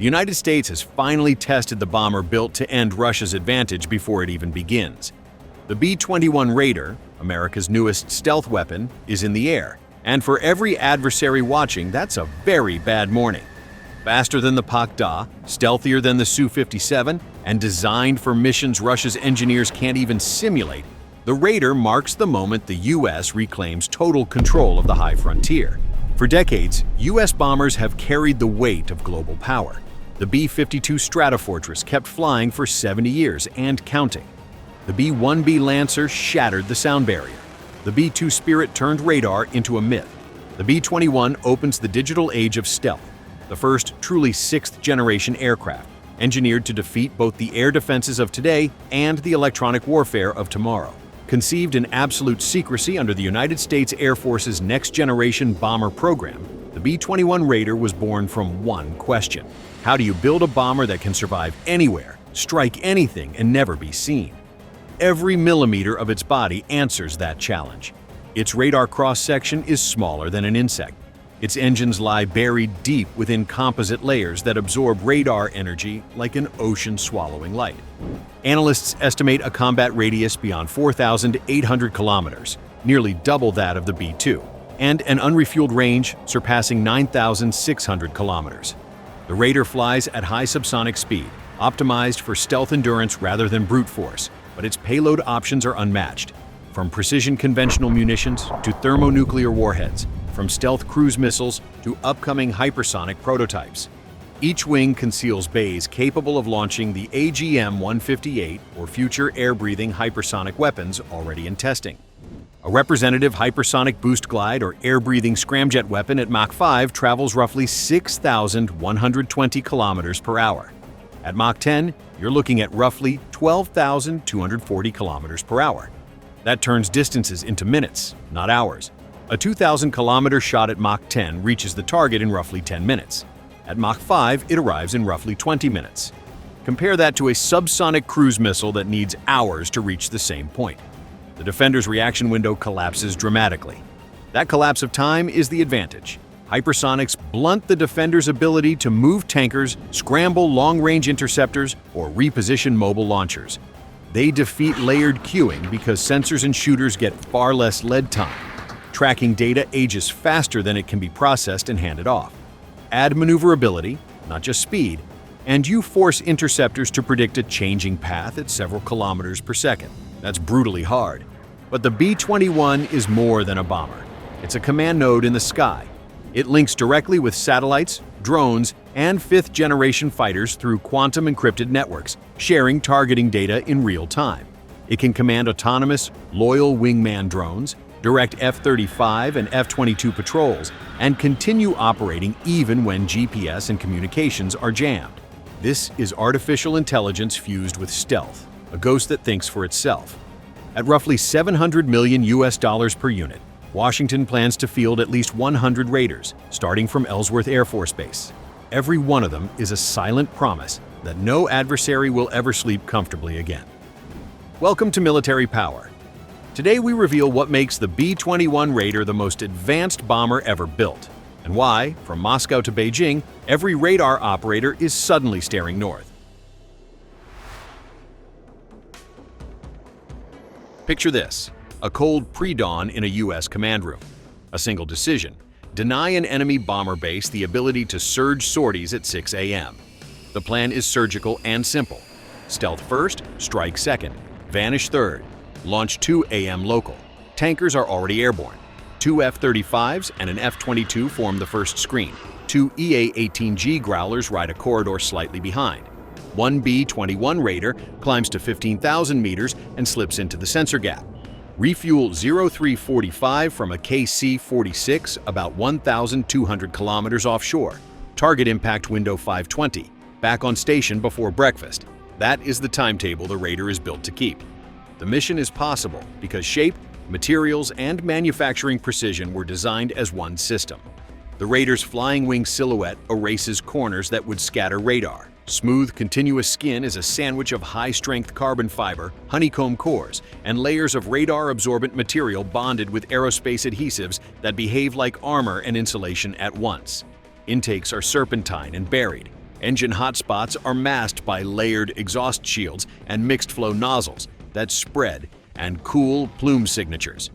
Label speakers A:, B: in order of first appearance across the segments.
A: The United States has finally tested the bomber built to end Russia's advantage before it even begins. The B-21 Raider, America's newest stealth weapon, is in the air, and for every adversary watching, that's a very bad morning. Faster than the PAK Da, stealthier than the Su-57, and designed for missions Russia's engineers can't even simulate, the Raider marks the moment the U.S. reclaims total control of the high frontier. For decades, U.S. bombers have carried the weight of global power. The B-52 Stratofortress kept flying for 70 years and counting. The B-1B Lancer shattered the sound barrier. The B-2 Spirit turned radar into a myth. The B-21 opens the digital age of stealth, the first truly sixth-generation aircraft, engineered to defeat both the air defenses of today and the electronic warfare of tomorrow. Conceived in absolute secrecy under the United States Air Force's next-generation bomber program, the B-21 Raider was born from one question: how do you build a bomber that can survive anywhere, strike anything, and never be seen? Every millimeter of its body answers that challenge. Its radar cross-section is smaller than an insect. Its engines lie buried deep within composite layers that absorb radar energy like an ocean swallowing light. Analysts estimate a combat radius beyond 4,800 kilometers, nearly double that of the B-2, and an unrefueled range surpassing 9,600 kilometers. The Raider flies at high subsonic speed, optimized for stealth endurance rather than brute force, but its payload options are unmatched. From precision conventional munitions to thermonuclear warheads, from stealth cruise missiles to upcoming hypersonic prototypes. Each wing conceals bays capable of launching the AGM-158 or future air-breathing hypersonic weapons already in testing. A representative hypersonic boost glide or air-breathing scramjet weapon at Mach 5 travels roughly 6,120 kilometers per hour. At Mach 10, you're looking at roughly 12,240 kilometers per hour. That turns distances into minutes, not hours. A 2,000-kilometer shot at Mach 10 reaches the target in roughly 10 minutes. At Mach 5, it arrives in roughly 20 minutes. Compare that to a subsonic cruise missile that needs hours to reach the same point. The defender's reaction window collapses dramatically. That collapse of time is the advantage. Hypersonics blunt the defender's ability to move tankers, scramble long-range interceptors, or reposition mobile launchers. They defeat layered queuing because sensors and shooters get far less lead time. Tracking data ages faster than it can be processed and handed off. Add maneuverability, not just speed, and you force interceptors to predict a changing path at several kilometers per second. That's brutally hard. But the B-21 is more than a bomber. It's a command node in the sky. It links directly with satellites, drones, and fifth-generation fighters through quantum-encrypted networks, sharing targeting data in real time. It can command autonomous, loyal wingman drones, direct F-35 and F-22 patrols, and continue operating even when GPS and communications are jammed. This is artificial intelligence fused with stealth, a ghost that thinks for itself. At roughly $700 million per unit, Washington plans to field at least 100 Raiders, starting from Ellsworth Air Force Base. Every one of them is a silent promise that no adversary will ever sleep comfortably again. Welcome to Military Power. Today we reveal what makes the B-21 Raider the most advanced bomber ever built, and why, from Moscow to Beijing, every radar operator is suddenly staring north. Picture this: a cold pre-dawn in a U.S. command room. A single decision: deny an enemy bomber base the ability to surge sorties at 6 a.m. The plan is surgical and simple. Stealth first, strike second, vanish third. Launch 2 a.m. local. Tankers are already airborne. 2 F-35s and an F-22 form the first screen. 2 EA-18G Growlers ride a corridor slightly behind. 1 B-21 Raider climbs to 15,000 meters and slips into the sensor gap. Refuel 0345 from a KC-46 about 1,200 kilometers offshore. Target impact window 5:20. Back on station before breakfast. That is the timetable the Raider is built to keep. The mission is possible because shape, materials, and manufacturing precision were designed as one system. The Raider's flying wing silhouette erases corners that would scatter radar. Smooth, continuous skin is a sandwich of high-strength carbon fiber, honeycomb cores, and layers of radar-absorbent material bonded with aerospace adhesives that behave like armor and insulation at once. Intakes are serpentine and buried. Engine hotspots are masked by layered exhaust shields and mixed-flow nozzles that spread and cool plume signatures.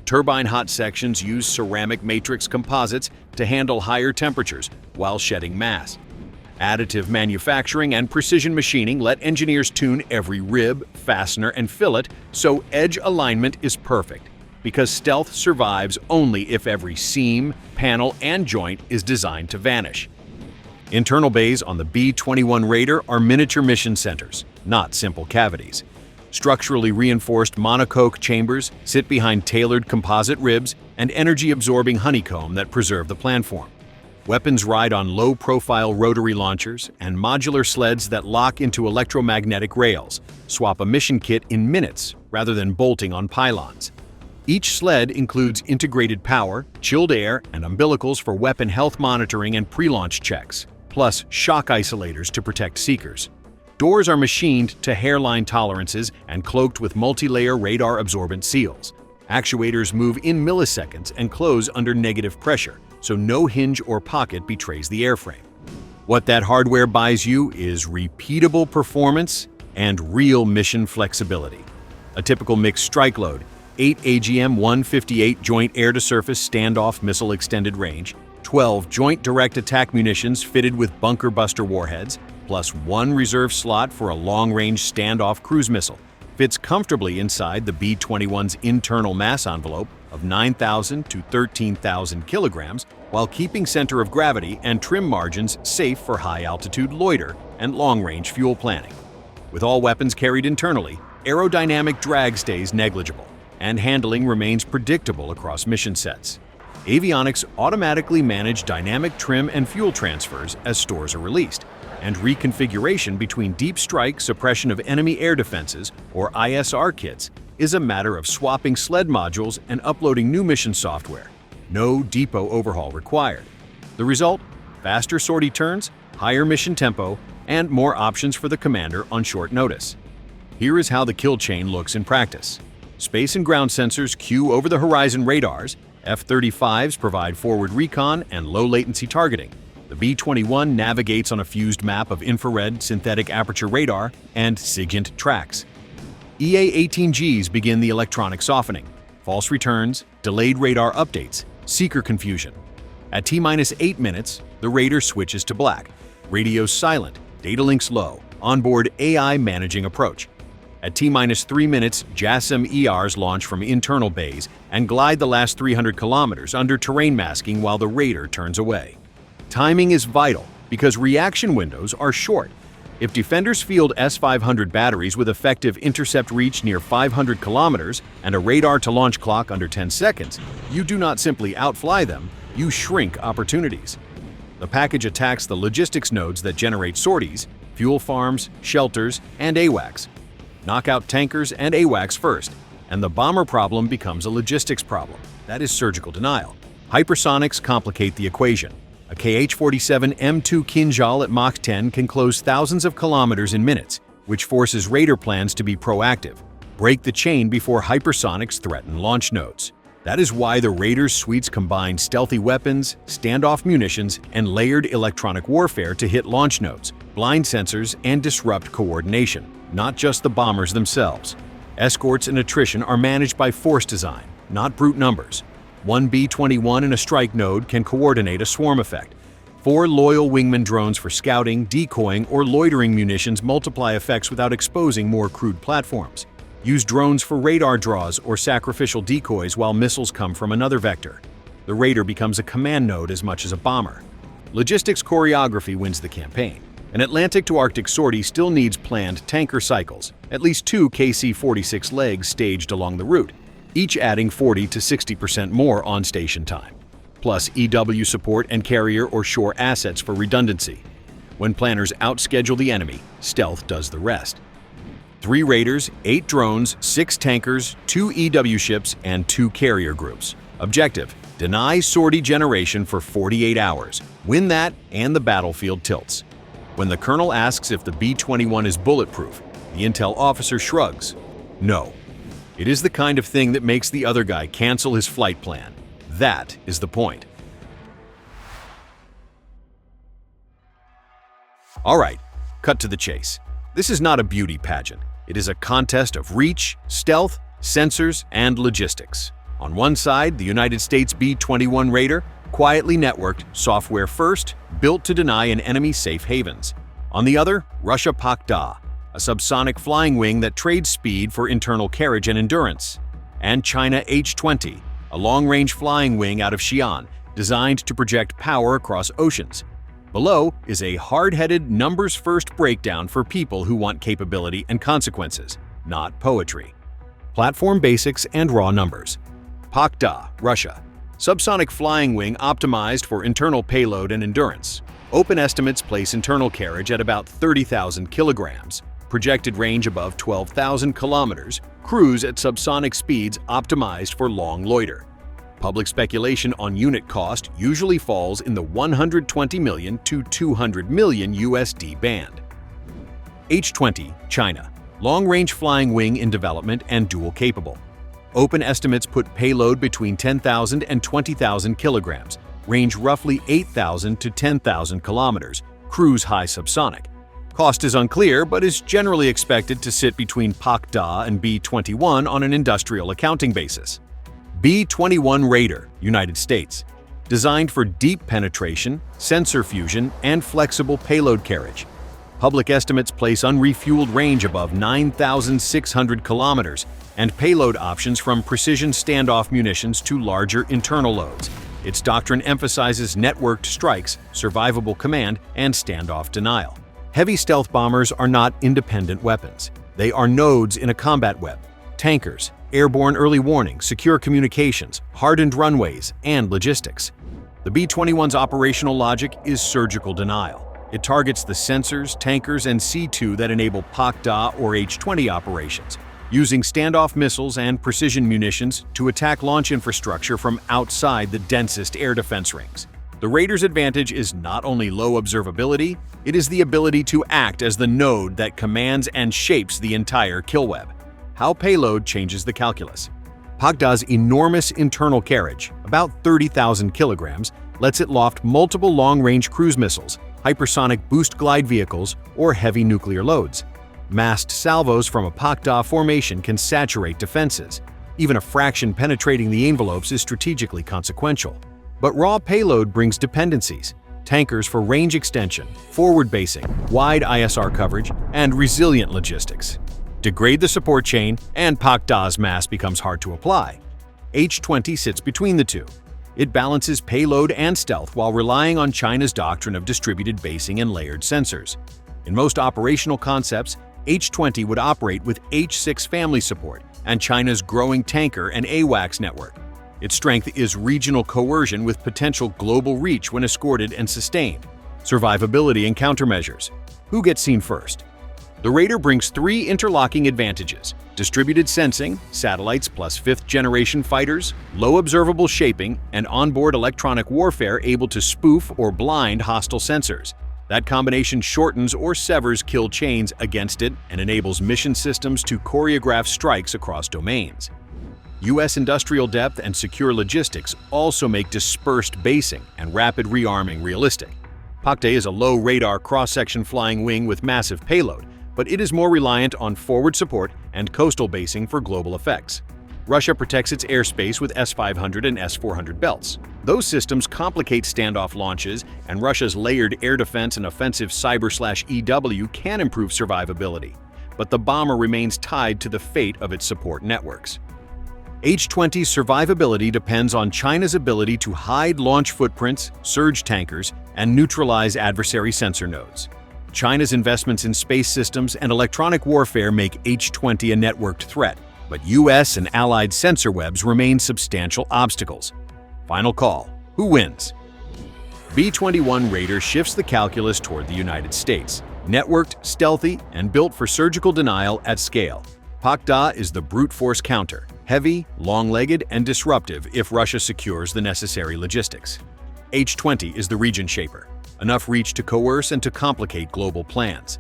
A: Turbine hot sections use ceramic matrix composites to handle higher temperatures while shedding mass. Additive manufacturing and precision machining let engineers tune every rib, fastener, and fillet so edge alignment is perfect, because stealth survives only if every seam, panel, and joint is designed to vanish. Internal bays on the B-21 Raider are miniature mission centers, not simple cavities. Structurally reinforced monocoque chambers sit behind tailored composite ribs and energy-absorbing honeycomb that preserve the planform. Weapons ride on low-profile rotary launchers and modular sleds that lock into electromagnetic rails, swap a mission kit in minutes rather than bolting on pylons. Each sled includes integrated power, chilled air, and umbilicals for weapon health monitoring and pre-launch checks, plus shock isolators to protect seekers. Doors are machined to hairline tolerances and cloaked with multi-layer radar-absorbent seals. Actuators move in milliseconds and close under negative pressure, so no hinge or pocket betrays the airframe. What that hardware buys you is repeatable performance and real mission flexibility. A typical mixed strike load, 8 AGM-158 Joint Air-to-Surface Standoff Missile Extended Range, 12 Joint Direct Attack munitions fitted with bunker buster warheads, plus 1 reserve slot for a long-range standoff cruise missile, fits comfortably inside the B-21's internal mass envelope of 9,000 to 13,000 kilograms, while keeping center of gravity and trim margins safe for high-altitude loiter and long-range fuel planning. With all weapons carried internally, aerodynamic drag stays negligible, and handling remains predictable across mission sets. Avionics automatically manage dynamic trim and fuel transfers as stores are released, and reconfiguration between deep strike suppression of enemy air defenses, or ISR kits, is a matter of swapping sled modules and uploading new mission software. No depot overhaul required. The result? Faster sortie turns, higher mission tempo, and more options for the commander on short notice. Here is how the kill chain looks in practice. Space and ground sensors cue over-the-horizon radars, F-35s provide forward recon and low-latency targeting. The B-21 navigates on a fused map of infrared, synthetic aperture radar, and SIGINT tracks. EA-18Gs begin the electronic softening, false returns, delayed radar updates, seeker confusion. At T-8 minutes, the Raider switches to black, radios silent, data links low, onboard AI managing approach. At T-3 minutes, JASSM ERs launch from internal bays and glide the last 300 kilometers under terrain masking while the Raider turns away. Timing is vital because reaction windows are short. If defenders field S-500 batteries with effective intercept reach near 500 kilometers and a radar-to-launch clock under 10 seconds, you do not simply outfly them, you shrink opportunities. The package attacks the logistics nodes that generate sorties, fuel farms, shelters, and AWACS. Knock out tankers and AWACS first, and the bomber problem becomes a logistics problem. That is surgical denial. Hypersonics complicate the equation. A KH-47 M2 Kinjal at Mach 10 can close thousands of kilometers in minutes, which forces Raider plans to be proactive, break the chain before hypersonics threaten launch nodes. That is why the Raider's suites combine stealthy weapons, standoff munitions, and layered electronic warfare to hit launch nodes, blind sensors, and disrupt coordination, not just the bombers themselves. Escorts and attrition are managed by force design, not brute numbers. One B-21 in a strike node can coordinate a swarm effect. 4 loyal wingman drones for scouting, decoying, or loitering munitions multiply effects without exposing more crewed platforms. Use drones for radar draws or sacrificial decoys while missiles come from another vector. The Raider becomes a command node as much as a bomber. Logistics choreography wins the campaign. An Atlantic to Arctic sortie still needs planned tanker cycles, at least 2 KC-46 legs staged along the route, each adding 40 to 60% more on-station time, plus EW support and carrier or shore assets for redundancy. When planners outschedule the enemy, stealth does the rest. 3 Raiders, 8 drones, 6 tankers, 2 EW ships, and 2 carrier groups. Objective: deny sortie generation for 48 hours. Win that, and the battlefield tilts. When the colonel asks if the B-21 is bulletproof, the intel officer shrugs. No. It is the kind of thing that makes the other guy cancel his flight plan. That is the point. All right, cut to the chase. This is not a beauty pageant. It is a contest of reach, stealth, sensors, and logistics. On one side, the United States B-21 Raider, quietly networked, software first, built to deny an enemy safe havens. On the other, Russia PAK Da, a subsonic flying wing that trades speed for internal carriage and endurance. And China H-20, a long-range flying wing out of Xi'an, designed to project power across oceans. Below is a hard-headed, numbers-first breakdown for people who want capability and consequences, not poetry. Platform basics and raw numbers. PAK Da, Russia. Subsonic flying wing optimized for internal payload and endurance. Open estimates place internal carriage at about 30,000 kilograms. Projected range above 12,000 kilometers. Cruise at subsonic speeds optimized for long loiter. Public speculation on unit cost usually falls in the 120 million to 200 million USD band. H-20, China. Long-range flying wing in development and dual-capable. Open estimates put payload between 10,000 and 20,000 kilograms, range roughly 8,000 to 10,000 kilometers, cruise high subsonic. Cost is unclear, but is generally expected to sit between PAK Da and B-21 on an industrial accounting basis. B-21 Raider, United States. Designed for deep penetration, sensor fusion, and flexible payload carriage. Public estimates place unrefueled range above 9,600 kilometers and payload options from precision standoff munitions to larger internal loads. Its doctrine emphasizes networked strikes, survivable command, and standoff denial. Heavy stealth bombers are not independent weapons. They are nodes in a combat web. Tankers, airborne early warning, secure communications, hardened runways, and logistics. The B-21's operational logic is surgical denial. It targets the sensors, tankers, and C2 that enable PAK Da or H-20 operations, using standoff missiles and precision munitions to attack launch infrastructure from outside the densest air defense rings. The Raider's advantage is not only low observability, it is the ability to act as the node that commands and shapes the entire kill web. How payload changes the calculus. PAK Da's enormous internal carriage, about 30,000 kilograms, lets it loft multiple long-range cruise missiles, hypersonic boost glide vehicles, or heavy nuclear loads. Massed salvos from a PAK Da formation can saturate defenses. Even a fraction penetrating the envelopes is strategically consequential. But raw payload brings dependencies. Tankers for range extension, forward basing, wide ISR coverage, and resilient logistics. Degrade the support chain, and PAK Da's mass becomes hard to apply. H-20 sits between the two. It balances payload and stealth while relying on China's doctrine of distributed basing and layered sensors. In most operational concepts, H-20 would operate with H-6 family support and China's growing tanker and AWACS network. Its strength is regional coercion with potential global reach when escorted and sustained. Survivability and countermeasures. Who gets seen first? The Raider brings three interlocking advantages: distributed sensing, satellites plus fifth-generation fighters, low observable shaping, and onboard electronic warfare able to spoof or blind hostile sensors. That combination shortens or severs kill chains against it and enables mission systems to choreograph strikes across domains. U.S. industrial depth and secure logistics also make dispersed basing and rapid rearming realistic. PAK Da is a low-radar cross-section flying wing with massive payload, but it is more reliant on forward support and coastal basing for global effects. Russia protects its airspace with S-500 and S-400 belts. Those systems complicate standoff launches, and Russia's layered air defense and offensive cyber/EW can improve survivability, but the bomber remains tied to the fate of its support networks. H-20's survivability depends on China's ability to hide launch footprints, surge tankers, and neutralize adversary sensor nodes. China's investments in space systems and electronic warfare make H-20 a networked threat, but U.S. and allied sensor webs remain substantial obstacles. Final call. Who wins? B-21 Raider shifts the calculus toward the United States. Networked, stealthy, and built for surgical denial at scale. PAK Da is the brute force counter, heavy, long-legged, and disruptive if Russia secures the necessary logistics. H-20 is the region shaper, enough reach to coerce and to complicate global plans.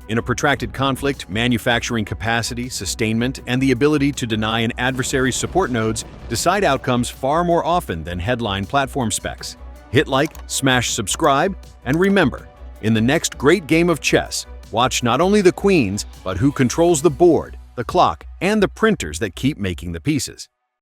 A: In a protracted conflict, manufacturing capacity, sustainment, and the ability to deny an adversary's support nodes decide outcomes far more often than headline platform specs. Hit like, smash subscribe, and remember, In the next great game of chess, watch not only the queens, but who controls the board, the clock, and the printers that keep making the pieces.